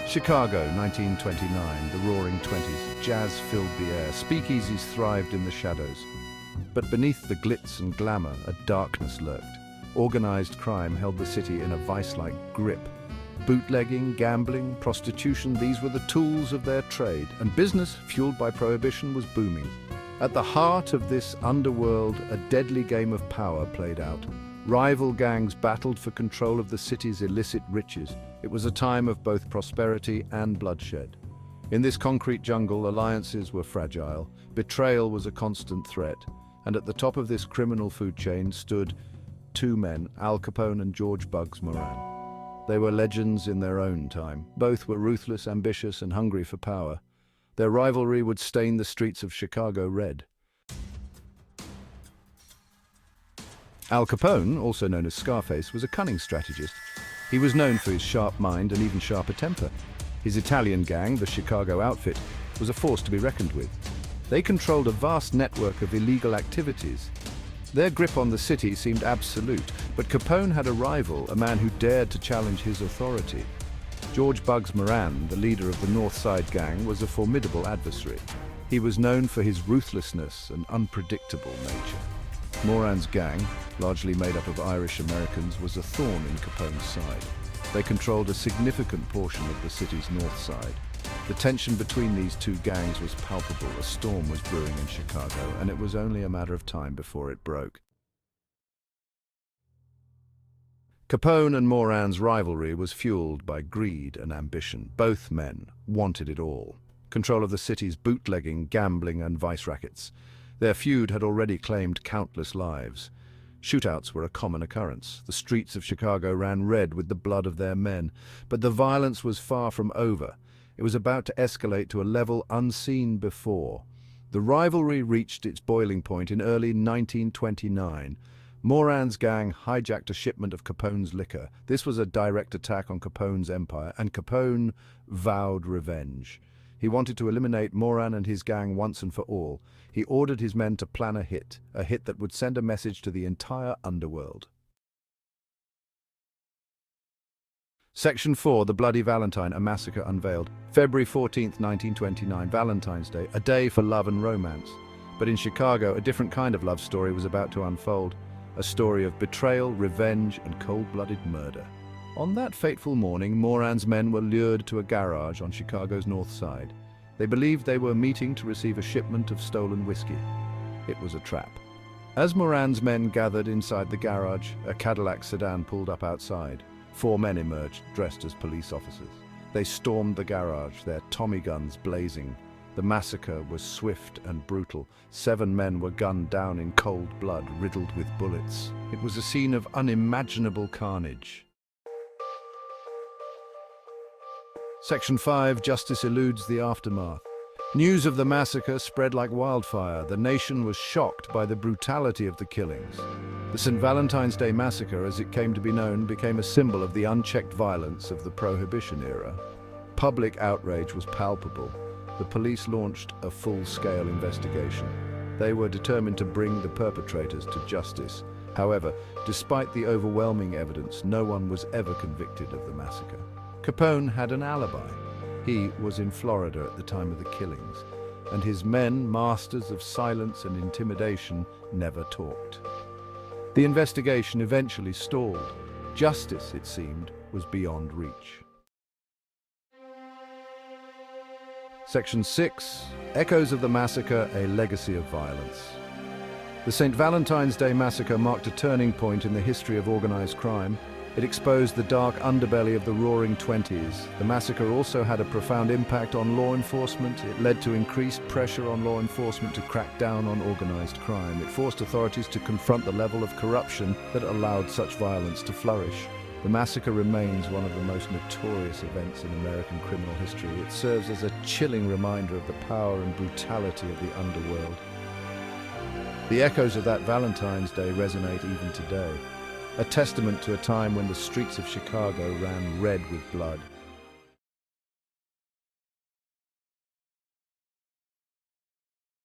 Chicago, 1929, the roaring 20s. Jazz filled the air. Speakeasies thrived in the shadows. But beneath the glitz and glamour, a darkness lurked. Organized crime held the city in a vice-like grip. Bootlegging, gambling, prostitution, these were the tools of their trade, and business, fueled by prohibition, was booming. At the heart of this underworld, a deadly game of power played out. Rival gangs battled for control of the city's illicit riches. It was a time of both prosperity and bloodshed. In this concrete jungle, alliances were fragile, betrayal was a constant threat, and at the top of this criminal food chain stood two men, Al Capone and George Bugs Moran. They were legends in their own time. Both were ruthless, ambitious, and hungry for power. Their rivalry would stain the streets of Chicago red. Al Capone, also known as Scarface, was a cunning strategist. He was known for his sharp mind and even sharper temper. His Italian gang, the Chicago Outfit, was a force to be reckoned with. They controlled a vast network of illegal activities. Their grip on the city seemed absolute, but Capone had a rival, a man who dared to challenge his authority. George Bugs Moran, the leader of the North Side gang, was a formidable adversary. He was known for his ruthlessness and unpredictable nature. Moran's gang, largely made up of Irish Americans, was a thorn in Capone's side. They controlled a significant portion of the city's north side. The tension between these two gangs was palpable. A storm was brewing in Chicago, and it was only a matter of time before it broke. Capone and Moran's rivalry was fueled by greed and ambition. Both men wanted it all. Control of the city's bootlegging, gambling, and vice rackets. Their feud had already claimed countless lives. Shootouts were a common occurrence. The streets of Chicago ran red with the blood of their men. But the violence was far from over. It was about to escalate to a level unseen before. The rivalry reached its boiling point in early 1929. Moran's gang hijacked a shipment of Capone's liquor. This was a direct attack on Capone's empire, and Capone vowed revenge. He wanted to eliminate Moran and his gang once and for all. He ordered his men to plan a hit that would send a message to the entire underworld. Section 4, The Bloody Valentine, a massacre unveiled. February 14th, 1929, Valentine's Day, a day for love and romance. But in Chicago, a different kind of love story was about to unfold. A story of betrayal, revenge, and cold-blooded murder. On that fateful morning, Moran's men were lured to a garage on Chicago's north side. They believed they were meeting to receive a shipment of stolen whiskey. It was a trap. As Moran's men gathered inside the garage, a Cadillac sedan pulled up outside. 4 men emerged, dressed as police officers. They stormed the garage, their Tommy guns blazing. The massacre was swift and brutal. 7 men were gunned down in cold blood, riddled with bullets. It was a scene of unimaginable carnage. Section 5, Justice eludes the aftermath. News of the massacre spread like wildfire. The nation was shocked by the brutality of the killings. The St. Valentine's Day Massacre, as it came to be known, became a symbol of the unchecked violence of the Prohibition era. Public outrage was palpable. The police launched a full-scale investigation. They were determined to bring the perpetrators to justice. However, despite the overwhelming evidence, no one was ever convicted of the massacre. Capone had an alibi. He was in Florida at the time of the killings, and his men, masters of silence and intimidation, never talked. The investigation eventually stalled. Justice, it seemed, was beyond reach. Section 6, Echoes of the Massacre, a Legacy of Violence. The St. Valentine's Day Massacre marked a turning point in the history of organized crime. It exposed the dark underbelly of the Roaring Twenties. The massacre also had a profound impact on law enforcement. It led to increased pressure on law enforcement to crack down on organized crime. It forced authorities to confront the level of corruption that allowed such violence to flourish. The massacre remains one of the most notorious events in American criminal history. It serves as a chilling reminder of the power and brutality of the underworld. The echoes of that Valentine's Day resonate even today. A testament to a time when the streets of Chicago ran red with blood.